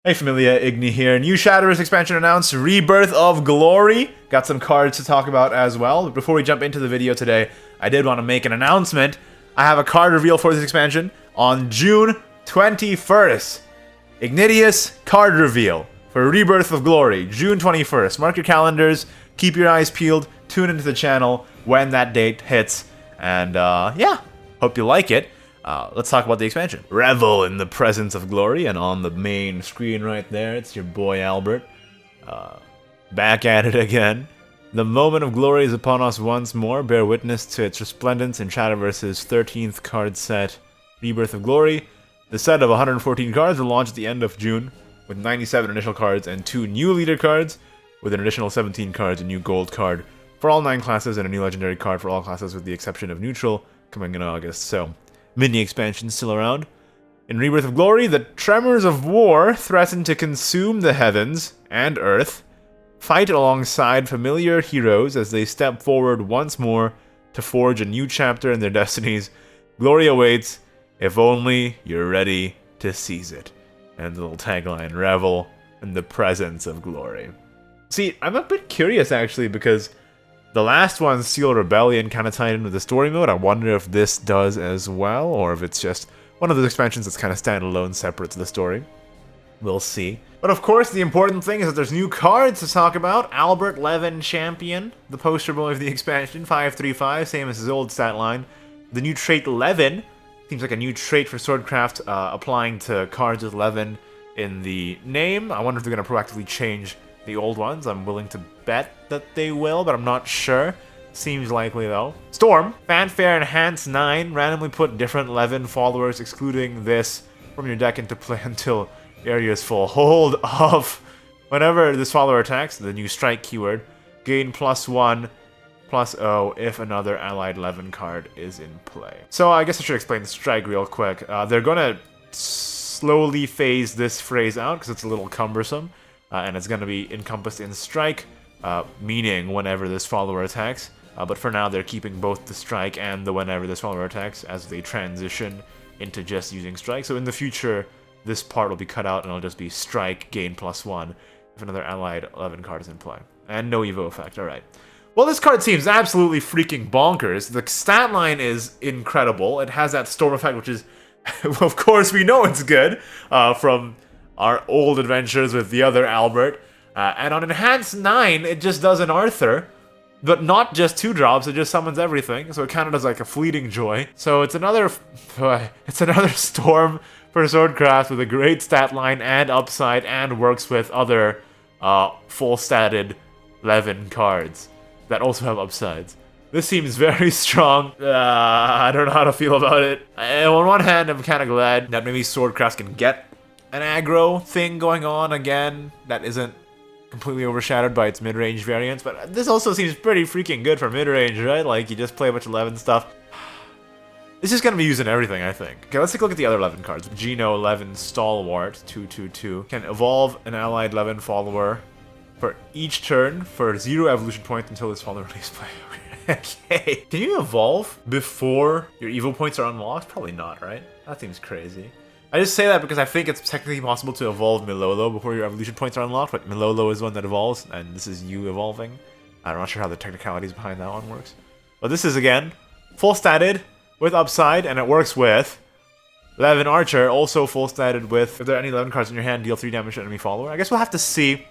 Hey Familia, Igni here. New Shadowverse expansion announced, Rebirth of Glory. Got some cards to talk about as well. But before we jump into the video today, I did want to make an announcement. I have a card reveal for this expansion on June 21st. Ignideus card reveal for Rebirth of Glory, June 21st. Mark your calendars, keep your eyes peeled, tune into the channel when that date hits. And yeah, hope you like it. Let's talk about the expansion. Revel in the presence of glory, and on the main screen right there, it's your boy Albert. Back at it again. The moment of glory is upon us once more. Bear witness to its resplendence in Shadowverse's 13th card set, Rebirth of Glory. The set of 114 cards will launch at the end of June, with 97 initial cards and 2 new leader cards, with an additional 17 cards, a new gold card for all 9 classes, and a new legendary card for all classes with the exception of neutral, coming in August. So, mini expansion still around. In Rebirth of Glory, the tremors of war threaten to consume the heavens and earth. Fight alongside familiar heroes as they step forward once more to forge a new chapter in their destinies. Glory awaits, if only you're ready to seize it. And the little tagline, revel in the presence of glory. See, I'm a bit curious actually, because the last one, Steel Rebellion, kind of tied in with the story mode. I wonder if this does as well, or if it's just one of those expansions that's kind of standalone, separate to the story. We'll see. But of course, the important thing is that there's new cards to talk about. Albert Levin Champion, the poster boy of the expansion, 535, same as his old stat line. The new trait Levin, seems like a new trait for Swordcraft, applying to cards with Levin in the name. I wonder if they're going to proactively change the old ones. I'm willing to bet that they will, but I'm not sure. Seems likely though. Storm, Fanfare Enhance 9, randomly put different Levin followers, excluding this, from your deck into play until area is full. Hold off. Whenever this follower attacks, the new strike keyword, gain +1/+0 if another allied Levin card is in play. So I guess I should explain the strike real quick. They're gonna slowly phase this phrase out because it's a little cumbersome. And it's going to be encompassed in strike, meaning whenever this follower attacks. But for now, they're keeping both the strike and the whenever this follower attacks as they transition into just using strike. So in the future, this part will be cut out and it'll just be strike, gain +1 if another allied 11 card is in play. And no Evo effect, alright. Well, this card seems absolutely freaking bonkers. The stat line is incredible. It has that storm effect, which is, of course, we know it's good from our old adventures with the other Albert. And on Enhance 9, it just does an Arthur, but not just 2 drops, it just summons everything, so it kind of does like a fleeting joy. So it's another storm for Swordcraft with a great stat line and upside, and works with other full-statted Levin cards that also have upsides. This seems very strong. I don't know how to feel about it. On one hand, I'm kind of glad that maybe Swordcraft can get an aggro thing going on again that isn't completely overshadowed by its mid-range variants, but this also seems pretty freaking good for mid-range, right? Like, you just play a bunch of 11 stuff. This is going to be used in everything, I think. Okay, let's take a look at the other 11 cards. Geno 11 Stalwart, 2/2/2. Can evolve an allied 11 follower for each turn for 0 evolution points until this follower release play. Okay. Can you evolve before your Evo points are unlocked? Probably not, right? That seems crazy. I just say that because I think it's technically possible to evolve Milolo before your evolution points are unlocked, but Milolo is one that evolves, and this is you evolving. I'm not sure how the technicalities behind that one works. But this is, again, full statted with upside, and it works with Levin Archer, also full statted with, if there are any 11 cards in your hand, deal 3 damage to enemy follower. I guess we'll have to see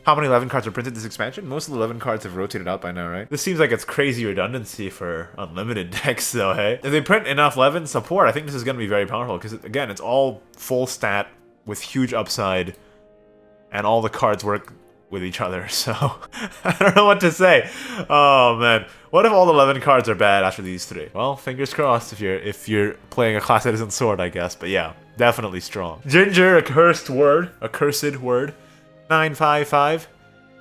how many 11 cards are printed this expansion. Most of the 11 cards have rotated out by now, right? This seems like it's crazy redundancy for unlimited decks, though, hey? If they print enough 11 support, I think this is going to be very powerful, because, again, it's all full stat with huge upside, and all the cards work with each other, so I don't know what to say. Oh, man. What if all 11 cards are bad after these 3? Well, fingers crossed if you're playing a class that isn't Sword, I guess, but yeah, definitely strong. Ginger, a cursed word. 9/5/5.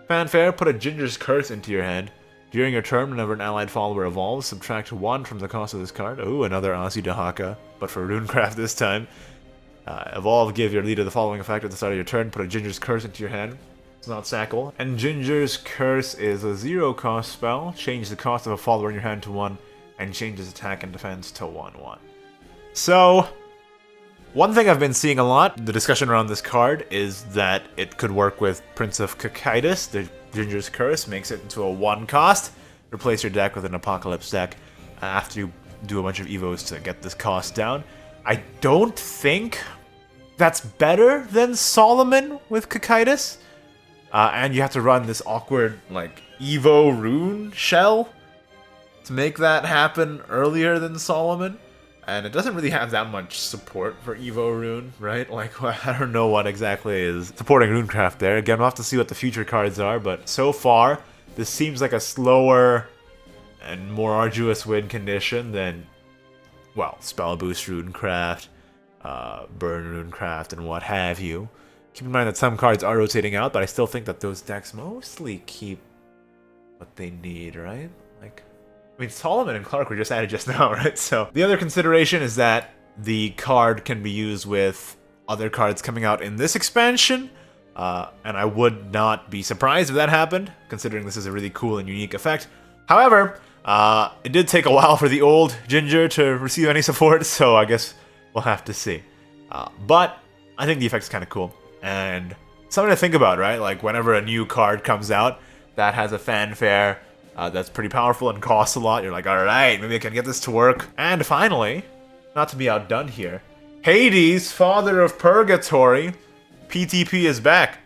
Fanfare, put a Ginger's Curse into your hand. During your turn, whenever an allied follower evolves, subtract 1 from the cost of this card. Ooh, another Aussie Dahaka, but for Runecraft this time. Evolve, give your leader the following effect at the start of your turn. Put a Ginger's Curse into your hand. It's not Sackle. And Ginger's Curse is a 0-cost spell. Change the cost of a follower in your hand to 1, and change his attack and defense to 1/1. So, One thing I've been seeing a lot, the discussion around this card, is that it could work with Prince of Ignideus, the Ginger's Curse, makes it into a 1 cost. Replace your deck with an Apocalypse deck after you do a bunch of evos to get this cost down. I don't think that's better than Solomon with Ignideus. And you have to run this awkward, like, Evo rune shell to make that happen earlier than Solomon. And it doesn't really have that much support for Evo Rune, right? Like, I don't know what exactly is supporting Runecraft there. Again, we'll have to see what the future cards are, but so far, this seems like a slower and more arduous win condition than, well, Spell Boost Runecraft, Burn Runecraft, and what have you. Keep in mind that some cards are rotating out, but I still think that those decks mostly keep what they need, right? Like, I mean, Solomon and Clark were just added just now, right? So the other consideration is that the card can be used with other cards coming out in this expansion, and I would not be surprised if that happened, considering this is a really cool and unique effect. However, it did take a while for the old Ginger to receive any support, so I guess we'll have to see. But I think the effect's kind of cool, and something to think about, right? Like, whenever a new card comes out that has a fanfare, that's pretty powerful and costs a lot, you're like, alright, maybe I can get this to work. And finally, not to be outdone here, Hades, Father of Purgatory, PTP is back,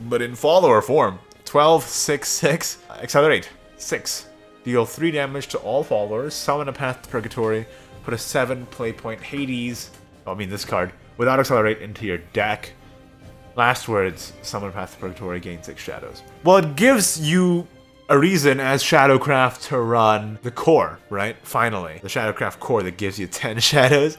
but in follower form. 12/6/6, accelerate, 6. Deal 3 damage to all followers, summon a Path to Purgatory, put a 7 play point Hades, this card, without accelerate into your deck. Last words, summon a Path to Purgatory, gain 6 shadows. Well, it gives you a reason as Shadowcraft to run the core, right? Finally, the Shadowcraft core that gives you 10 shadows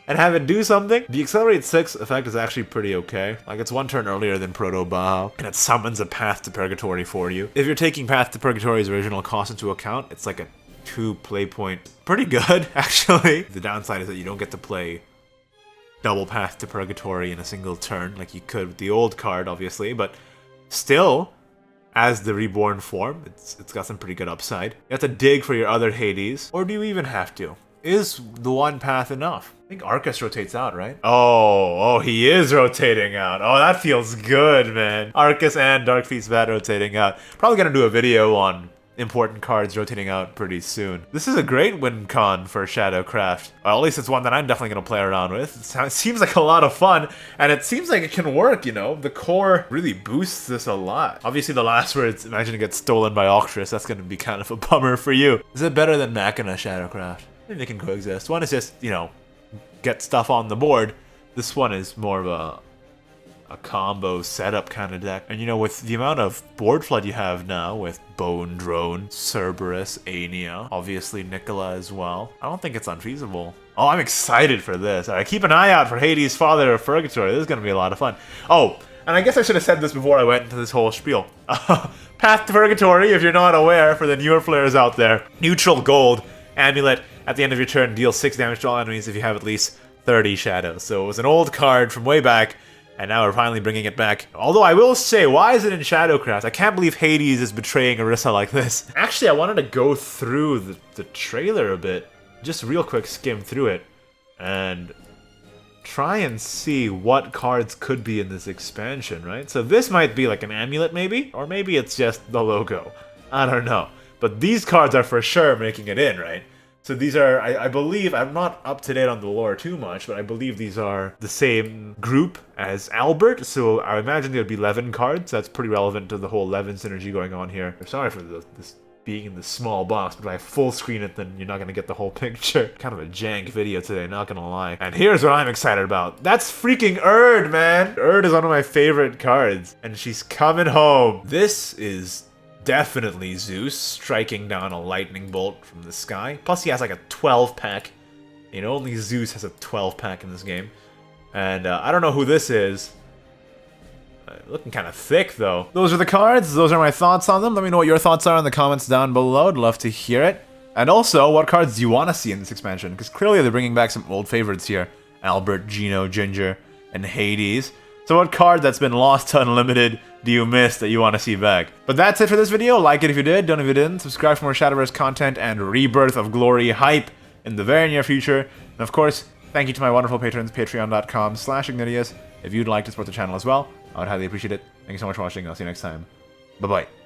and have it do something. The Accelerate 6 effect is actually pretty okay. Like, it's 1 turn earlier than Proto Baal, and it summons a Path to Purgatory for you. If you're taking Path to Purgatory's original cost into account, it's like a 2 play point. Pretty good, actually. The downside is that you don't get to play double Path to Purgatory in a single turn like you could with the old card, obviously, but still, as the reborn form, it's got some pretty good upside. You have to dig for your other Hades, or do you even have to? Is the 1 path enough? I think Arcus rotates out, right? Oh, he is rotating out. Oh, that feels good, man. Arcus and Dark Feast Bat rotating out. Probably gonna do a video on important cards rotating out pretty soon. This is a great win con for Shadowcraft. Well, at least it's one that I'm definitely going to play around with. It seems like a lot of fun, and it seems like it can work, you know? The core really boosts this a lot. Obviously, the last words, imagine it gets stolen by Octress. That's going to be kind of a bummer for you. Is it better than Machina Shadowcraft? Maybe they can coexist. One is just, you know, get stuff on the board. This one is more of a combo setup kind of deck. And you know, with the amount of board flood you have now with Bone Drone, Cerberus, Ania, obviously Nicola as well, I don't think it's unfeasible. Oh, I'm excited for this. Alright, keep an eye out for Hades, Father of Purgatory. This is gonna be a lot of fun. Oh, and I guess I should have said this before I went into this whole spiel. Path to Purgatory, if you're not aware, for the newer players out there. Neutral gold amulet. At the end of your turn, deal 6 damage to all enemies if you have at least 30 shadows. So it was an old card from way back, and now we're finally bringing it back. Although I will say, why is it in Shadowcraft? I can't believe Hades is betraying Orisa like this. Actually, I wanted to go through the trailer a bit. Just real quick skim through it. And try and see what cards could be in this expansion, right? So this might be like an amulet maybe? Or maybe it's just the logo. I don't know. But these cards are for sure making it in, right? So these are, I believe, I'm not up to date on the lore too much, but I believe these are the same group as Albert, so I imagine there would be 11 cards. That's pretty relevant to the whole 11 synergy going on here. Sorry for this being in the small box, but if I full screen it, then you're not going to get the whole picture. Kind of a jank video today, not going to lie. And here's what I'm excited about. That's freaking Erd, man! Erd is one of my favorite cards, and she's coming home. This is definitely Zeus striking down a lightning bolt from the sky. Plus he has like a 12-pack. You know, only Zeus has a 12-pack in this game. And I don't know who this is. Looking kind of thick though. Those are the cards. Those are my thoughts on them. Let me know what your thoughts are in the comments down below. I'd love to hear it. And also, what cards do you want to see in this expansion? Because clearly they're bringing back some old favorites here. Albert, Gino, Ginger, and Hades. So what card that's been lost to Unlimited do you miss that you want to see back? But that's it for this video. Like it if you did, don't if you didn't. Subscribe for more Shadowverse content and Rebirth of Glory hype in the very near future. And of course, Thank you to my wonderful patrons, patreon.com/Ignideus. If you'd like to support the channel as well, I would highly appreciate it. Thank you so much for watching. I'll see you next time. Bye-bye.